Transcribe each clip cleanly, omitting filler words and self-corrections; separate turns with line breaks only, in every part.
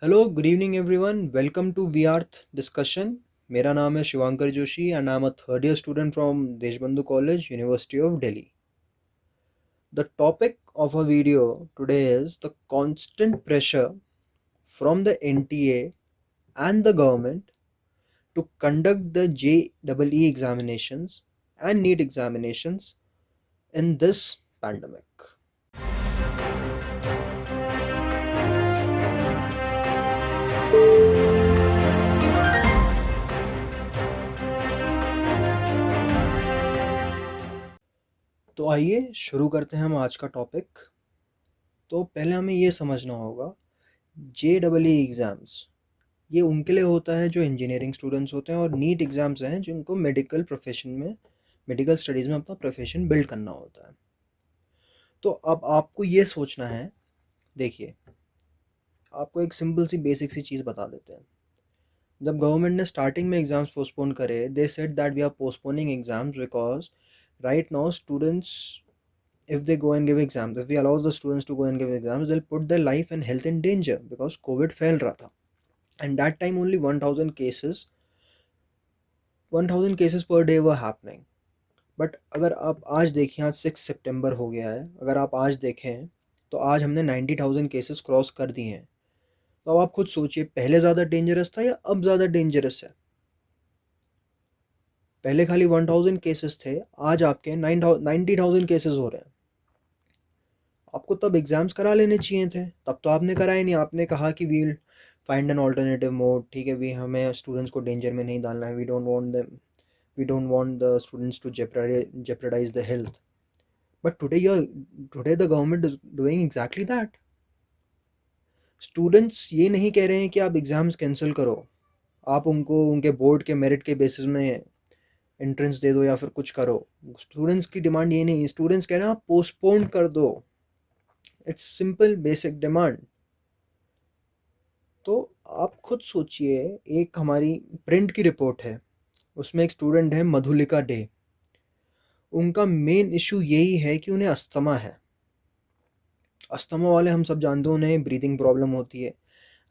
Hello good evening everyone welcome to we earth discussion. मेरा नाम है Shivankar Joshi and I am a third year student from Deshbandhu college university of Delhi. The topic of a video today is the constant pressure from the NTA and the government to conduct the JEE examinations and NEET examinations in this pandemic. तो आइए शुरू करते हैं हम आज का topic. तो पहले हमें ये समझना होगा JEE एग्ज़ाम्स ये उनके लिए होता है जो इंजीनियरिंग स्टूडेंट्स होते हैं, और नीट एग्ज़ाम्स हैं जिनको मेडिकल स्टडीज़ में अपना प्रोफेशन बिल्ड करना होता है। तो अब आपको ये सोचना है, देखिए आपको एक सिंपल सी बेसिक सी चीज़ बता देते हैं। जब गवर्नमेंट ने स्टार्टिंग में एग्ज़ाम्स पोस्टपोन करे, they said that we are postponing exams because right now students, if they go and give exams, if we allow the students to go and give exams, they'll put their life and health in danger because covid फैल रहा था, and that time only 1000 cases per day were happening. But अगर आप आज देखें, आज 6 सितंबर हो गया है, अगर आप आज देखें तो आज हमने 90,000 केसेस क्रॉस कर दिए हैं। तो अब आप खुद सोचिए, पहले ज़्यादा डेंजरस था या अब ज़्यादा डेंजरस है? पहले खाली 1000 केसेस थे, आज आपके 90,000 केसेस हो रहे हैं। आपको तब एग्ज़ाम्स करा लेने चाहिए थे, तब तो आपने कराए नहीं। आपने कहा कि we'll find an alternative mode, ठीक है, वी हमें स्टूडेंट्स को डेंजर में नहीं डालना है, we don't want the students to jeopardize the health. But today the government is doing exactly that. Students ये नहीं कह रहे हैं कि आप एग्ज़ाम्स कैंसिल करो, आप उनको उनके बोर्ड के मेरिट के बेसिस में एंट्रेंस दे दो या फिर कुछ करो। स्टूडेंट्स की डिमांड ये नहीं, स्टूडेंट्स कह रहे हैं आप पोस्टपोन कर दो। It's simple basic demand. तो आप खुद सोचिए, एक हमारी प्रिंट की रिपोर्ट है, उसमें एक स्टूडेंट है मधुलिका डे। उनका मेन इशू यही है कि उन्हें अस्थमा है। अस्थमा वाले हम सब जानते हैं, उन्हें ब्रीदिंग प्रॉब्लम होती है।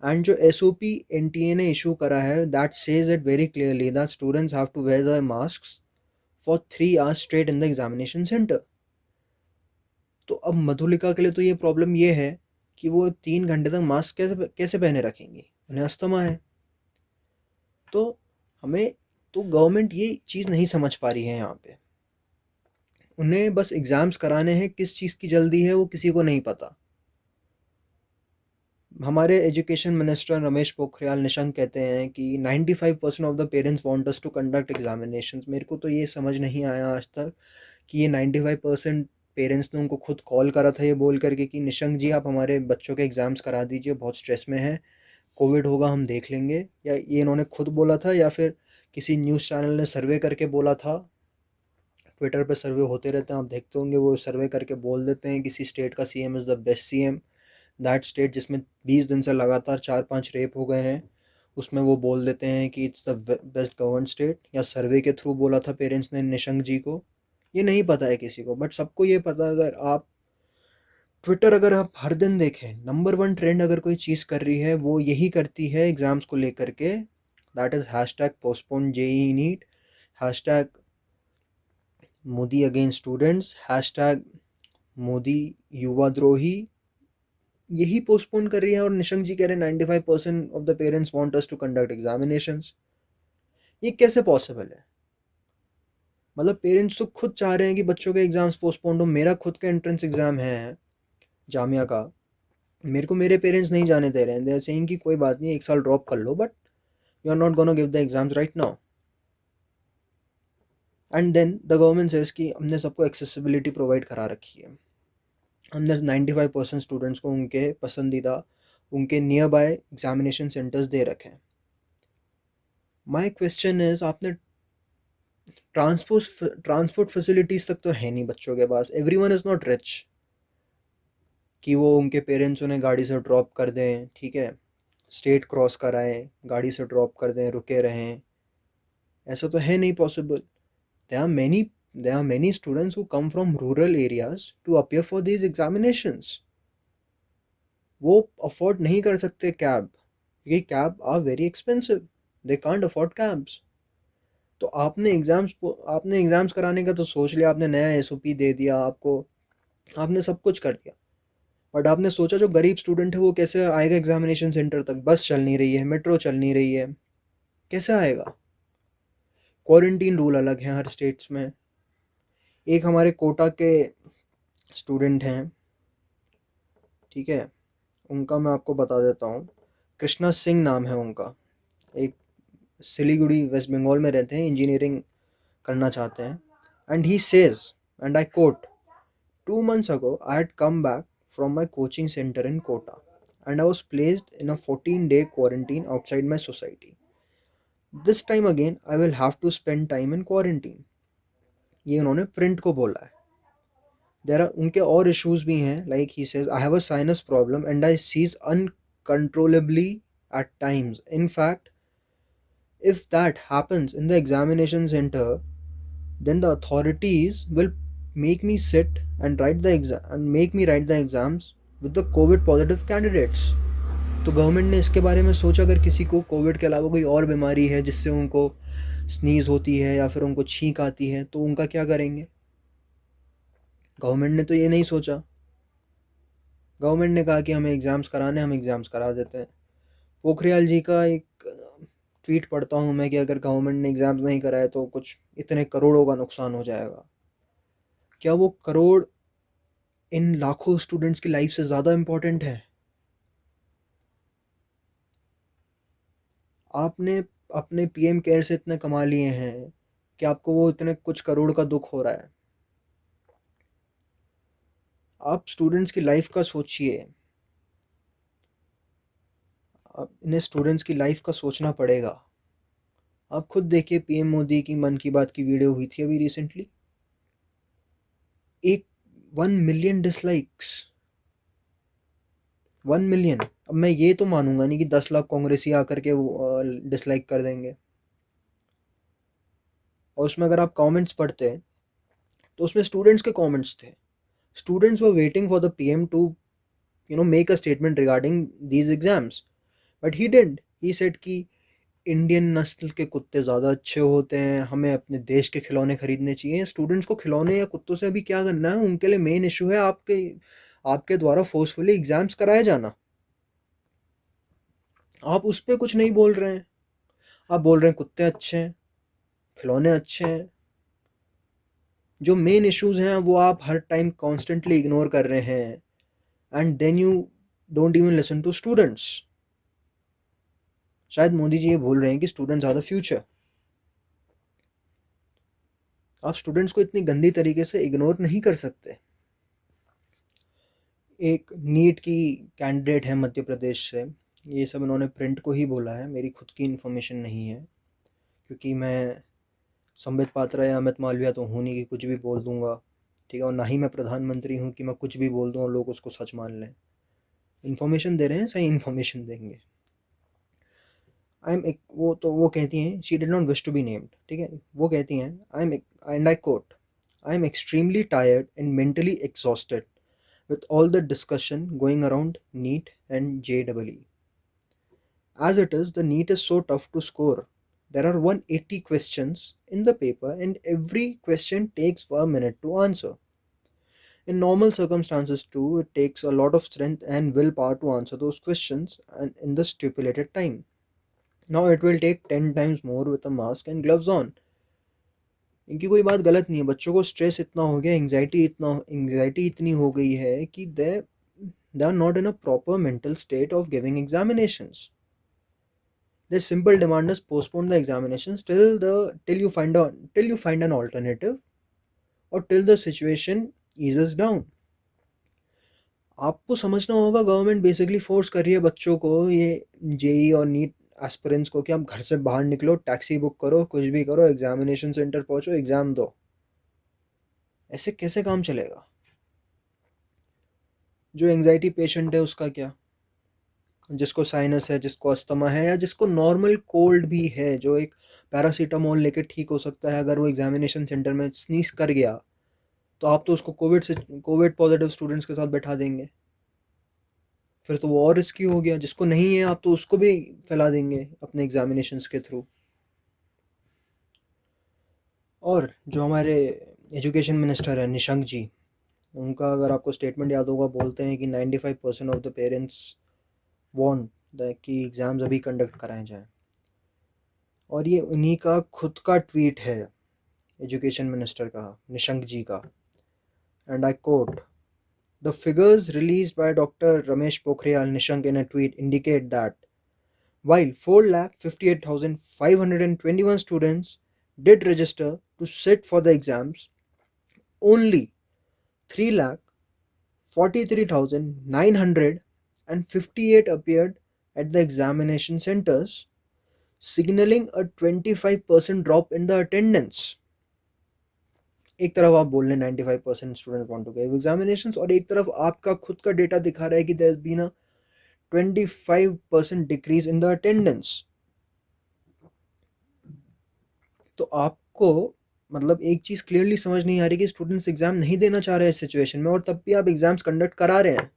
एंड जो SOP NTA ने इशू करा है, that says it very clearly that students have to wear the masks for 3 hours straight in the examination centre. तो अब मधुलिका के लिए तो ये प्रॉब्लम ये है कि वो 3 घंटे तक मास्क कैसे कैसे पहने रखेंगी, उन्हें अस्थमा है। तो हमें तो गवर्नमेंट ये चीज़ नहीं समझ पा रही है यहाँ पे। उन्हें बस एग्ज़ाम्स कराने हैं, किस चीज़ की जल्दी है वो किसी को नहीं पता। हमारे एजुकेशन मिनिस्टर रमेश पोखरियाल निशंक कहते हैं कि 95% of the parents want us to conduct examinations. मेरे को तो ये समझ नहीं आया आज तक कि ये 95% पेरेंट्स ने उनको खुद कॉल करा था ये बोल करके कि निशंक जी आप हमारे बच्चों के एग्ज़ाम्स करा दीजिए, बहुत स्ट्रेस में है, कोविड होगा हम देख लेंगे। या ये इन्होंने खुद बोला था या फिर किसी न्यूज़ चैनल ने सर्वे करके बोला था। ट्विटर पे सर्वे होते रहते हैं, आप देखते होंगे, वो सर्वे करके बोल देते हैं किसी स्टेट का CM is the best CM। That state जिसमें 20 दिन से लगातार 4-5 रेप हो गए हैं, उसमें वो बोल देते हैं कि it's the best govern state. या सर्वे के थ्रू बोला था पेरेंट्स ने निशंक जी को। ये नहीं पता है किसी को, बट सबको ये पता है। अगर आप ट्विटर अगर आप हर दिन देखें, नंबर 1 ट्रेंड अगर कोई चीज़ कर रही है वो यही करती है एग्ज़ाम्स को लेकर के। That is hashtag postpone JEE NEET, hashtag Modi against students, hashtag Modi युवा द्रोही। यही पोस्टपोन कर रही है, और निशंक जी कह रहे हैं 95% of the parents want us to conduct examinations. ये कैसे पॉसिबल है? मतलब पेरेंट्स तो खुद चाह रहे हैं कि बच्चों के एग्जाम्स पोस्टपोन हो। मेरा खुद का एंट्रेंस एग्जाम है जामिया का, मेरे को मेरे पेरेंट्स नहीं जाने दे रहे हैं। दे आर सेइंग कि कोई बात नहीं, एक साल ड्रॉप कर लो, but you are not gonna give the exams right now. And then the government says कि हमने सबको एक्सेसिबिलिटी प्रोवाइड करा रखी है, हमने 95% स्टूडेंट्स को उनके पसंदीदा, उनके नियर बाय एग्जामिनेशन सेंटर्स दे रखे हैं। माई क्वेश्चन इज, आपने ट्रांसपोर्ट फैसिलिटीज़ तक तो है नहीं बच्चों के पास। एवरीवन इज़ नॉट रिच कि वो उनके पेरेंट्स उन्हें गाड़ी से ड्रॉप कर दें, ठीक है, स्टेट क्रॉस कराएं, गाड़ी से ड्रॉप कर दें, रुके रहें। ऐसा तो है नहीं possible. There are many students who come from rural areas to appear for these examinations. वो अफोर्ड नहीं कर सकते कैब, क्योंकि cab are very expensive, they can't afford cabs. तो आपने एग्ज़ाम्स कराने का तो सोच लिया, आपने नया एसओपी दे दिया, आपने सब कुछ कर दिया। बट आपने सोचा जो गरीब स्टूडेंट है वो कैसे आएगा एग्ज़ामिनेशन सेंटर तक? बस चल नहीं रही है, मेट्रो चल नहीं रही है, कैसे आएगा? क्वारंटीन रूल अलग हैं हर स्टेट्स में। एक हमारे कोटा के स्टूडेंट हैं, ठीक है? उनका मैं आपको बता देता हूँ। कृष्णा सिंह नाम है उनका। एक सिलीगुड़ी वेस्ट बंगाल में रहते हैं, इंजीनियरिंग करना चाहते हैं। And he says, and I coat, 2 months ago I had come back from my coaching center in Kota and I was placed in a 14-day quarantine outside my society. This time again I will have to spend time in quarantine. ये उन्होंने print को बोला है। There are उनके और issues भी हैं, like he says I have a sinus problem and I सीज uncontrollably at times. In fact, if that happens in the examination center, then the authorities will make me sit and write the exam and make me write the exams with the COVID positive candidates. तो government ने इसके बारे में सोचा, अगर किसी को Covid के अलावा कोई और बीमारी है जिससे उनको स्नीज होती है या फिर उनको छींक आती है तो उनका क्या करेंगे? गवर्नमेंट ने तो ये नहीं सोचा। गवर्नमेंट ने कहा कि हमें एग्ज़ाम्स कराने, हम एग्ज़ाम्स करा देते हैं। पोखरियाल जी का एक ट्वीट पढ़ता हूँ मैं कि अगर गवर्नमेंट ने एग्ज़ाम्स नहीं कराए तो कुछ इतने करोड़ों का नुकसान हो जाएगा। क्या वो करोड़ इन लाखों स्टूडेंट्स की लाइफ से ज़्यादा इम्पोर्टेंट है? आपने अपने पीएम केयर से इतने कमा लिए हैं कि आपको वो इतने कुछ करोड़ का दुख हो रहा है। आप स्टूडेंट्स की लाइफ का सोचिए। आप इन्हें स्टूडेंट्स की लाइफ का सोचना पड़ेगा। आप खुद देखिए, पीएम मोदी की मन की बात की वीडियो हुई थी अभी रिसेंटली, एक 1 मिलियन डिसलाइक्स। 1 मिलियन। अब मैं ये तो मानूंगा नहीं कि 10 लाख कांग्रेसी आकर के डिसलाइक कर देंगे। और उसमें अगर आप कमेंट्स पढ़ते हैं तो उसमें स्टूडेंट्स के कमेंट्स थे। Students were waiting for the PM to make a statement regarding these exams, but he didn't. He said कि इंडियन नस्ल के कुत्ते ज़्यादा अच्छे होते हैं, हमें अपने देश के खिलौने खरीदने चाहिए। स्टूडेंट्स को खिलौने या कुत्तों से अभी क्या करना है? उनके लिए मेन इशू है आपके द्वारा फोर्सफुली एग्जाम्स कराए जाना। आप उस पर कुछ नहीं बोल रहे हैं। आप बोल रहे हैं कुत्ते अच्छे हैं, खिलौने अच्छे हैं। जो मेन इश्यूज हैं वो आप हर टाइम कॉन्स्टेंटली इग्नोर कर रहे हैं, and then you don't even listen to students. शायद मोदी जी ये भूल रहे हैं कि स्टूडेंट्स आर द फ्यूचर। आप स्टूडेंट्स को इतनी गंदी तरीके से इग्नोर नहीं कर सकते। एक नीट की कैंडिडेट है मध्य प्रदेश से, ये सब इन्होंने प्रिंट को ही बोला है, मेरी खुद की इन्फॉर्मेशन नहीं है, क्योंकि मैं संबित पात्रा या अमित मालविया तो हूँ नहीं कि कुछ भी बोल दूंगा, ठीक है? और ना ही मैं प्रधानमंत्री हूँ कि मैं कुछ भी बोल दूँ और लोग उसको सच मान लें। इन्फॉर्मेशन दे रहे हैं, सही इन्फॉर्मेशन देंगे। वो कहती हैं, she did not wish to be named, ठीक है? वो कहती हैं, and I quote, I am extremely tired and mentally exhausted with all the discussion going around NEET and JEE. As it is, the NEET is so tough to score. There are 180 questions in the paper and every question takes 1 minute to answer. In normal circumstances too, it takes a lot of strength and willpower to answer those questions and in the stipulated time. Now it will take 10 times more with a mask and gloves on. इनकी कोई बात गलत नहीं है। बच्चों को stress इतना हो गया, एंग्जाइटी इतनी हो गई है कि they are not in a proper mental state of giving examinations. Their simple demand is postpone the examinations till you find an alternative or till the situation eases down. आपको समझना होगा, गवर्नमेंट बेसिकली फोर्स कर रही है बच्चों को, ये JEE और नीट एस्पिरेंट्स को, कि आप घर से बाहर निकलो, टैक्सी बुक करो, कुछ भी करो, एग्जामिनेशन सेंटर पहुंचो, एग्जाम दो। ऐसे कैसे काम चलेगा? जो एंग्जाइटी पेशेंट है उसका क्या? जिसको साइनस है, जिसको अस्थमा है, या जिसको नॉर्मल कोल्ड भी है, जो एक पैरासीटामोल लेके ठीक हो सकता है, अगर वो एग्जामिनेशन सेंटर में स्नीज कर गया तो आप तो उसको कोविड पॉजिटिव स्टूडेंट्स के साथ बैठा देंगे। फिर तो वो और रिस्की हो गया। जिसको नहीं है आप तो उसको भी फैला देंगे अपने एग्जामिनेशंस के थ्रू। और जो हमारे एजुकेशन मिनिस्टर हैं निशंक जी, उनका अगर आपको स्टेटमेंट याद होगा, बोलते हैं कि 95% ऑफ द पेरेंट्स वांट कि एग्ज़ाम्स अभी कंडक्ट कराए जाएं। और ये उन्हीं का खुद का ट्वीट है, एजुकेशन मिनिस्टर का, निशंक जी का, and I coat, "The figures released by Dr. Ramesh Pokhriyal Nishank in a tweet indicate that while 4,58,521 students did register to sit for the exams, only 3,43,958 appeared at the examination centers, signaling a 25% drop in the attendance." एक तरफ आप बोल रहे हैं 95% students want to give examinations, और एक तरफ आपका खुद का डेटा दिखा रहा है कि there has been a 25% decrease in the attendance. तो आपको मतलब एक चीज क्लियरली समझ नहीं आ रही कि स्टूडेंट्स एग्जाम नहीं देना चाह रहे हैं इस सिचुएशन में, और तब भी आप एग्जाम्स कंडक्ट करा रहे हैं।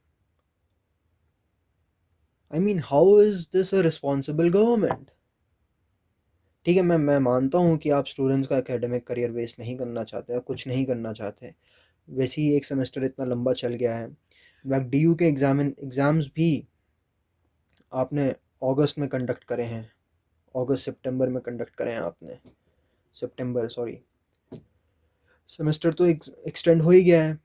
I mean, how is this a responsible government? ठीक है, मैं मानता हूँ कि आप स्टूडेंट्स का एकेडमिक करियर वेस्ट नहीं करना चाहते, कुछ नहीं करना चाहते। वैसे ही एक सेमेस्टर इतना लंबा चल गया है। इनफैक्ट DU के एग्ज़ाम्स भी आपने अगस्त में कंडक्ट करे हैं, अगस्त सितंबर में कंडक्ट करे हैं आपने, सितंबर सॉरी। सेमेस्टर तो एक्सटेंड हो ही गया है,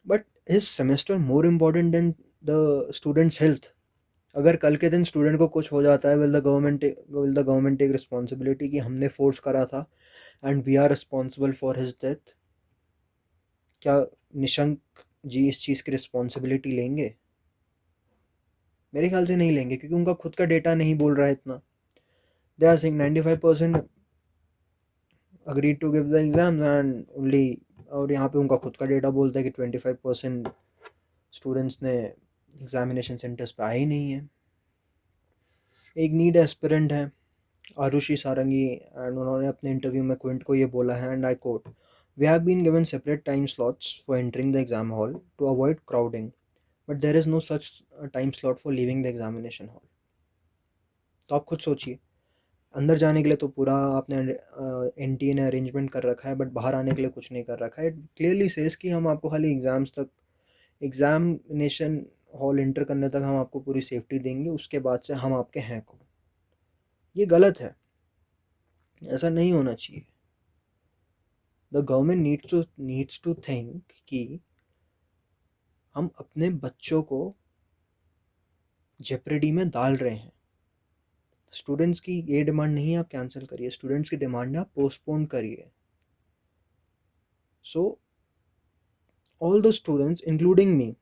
but is semester more important then the students health? अगर कल के दिन स्टूडेंट को कुछ हो जाता है, will the government take responsibility कि हमने फोर्स करा था and we are responsible for his death? क्या निशंक जी इस चीज़ की रिस्पॉन्सिबिलिटी लेंगे? मेरे ख्याल से नहीं लेंगे, क्योंकि उनका खुद का डेटा नहीं बोल रहा है इतना। They are saying 95% agreed to give the exams and only, और यहाँ पे उनका खुद का डेटा बोलता है कि 25% स्टूडेंट्स ने एग्जामिनेशन सेंटर्स पे आए ही नहीं है। एक नीट एस्पिरेंट है आरुषि सारंगी, एंड उन्होंने अपने इंटरव्यू में क्विंट को ये बोला है, and I quote, "we have been given separate time slots for entering the exam hall to avoid crowding, but there is no such time slot for leaving the examination hall." तो आप खुद सोचिए, अंदर जाने के लिए तो पूरा आपने NTA ने अरेंजमेंट कर रखा है, बट बाहर आने के लिए कुछ नहीं कर रखा है। इट क्लियरली सेज कि हम आपको खाली एग्ज़ाम्स तक, एग्ज़ामिनेशन हॉल एंटर करने तक हम आपको पूरी सेफ्टी देंगे, उसके बाद से हम आपके हैं कौन। ये गलत है, ऐसा नहीं होना चाहिए। The government needs to think कि हम अपने बच्चों को जेपरेडी में डाल रहे हैं। स्टूडेंट्स की ये डिमांड नहीं है आप कैंसिल करिए, स्टूडेंट्स की डिमांड है आप पोस्टपोन करिए। सो all the students, including me,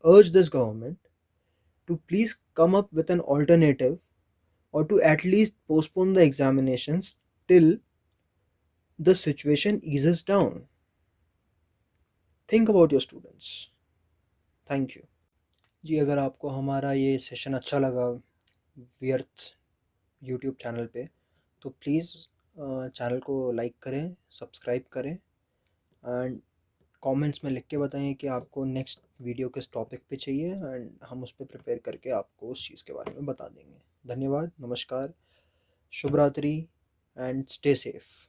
urge this government to please come up with an alternative, or to at least postpone the examinations till the situation eases down. Think about your students. Thank you. जी, अगर आपको हमारा ये session अच्छा लगा व्यर्थ YouTube channel पे, तो please channel को लाइक करें, सब्सक्राइब करें, एंड कमेंट्स में लिख के बताएं कि आपको नेक्स्ट वीडियो किस टॉपिक पे चाहिए, एंड हम उस पर प्रिपेयर करके आपको उस चीज़ के बारे में बता देंगे। धन्यवाद, नमस्कार, शुभ रात्रि, एंड स्टे सेफ।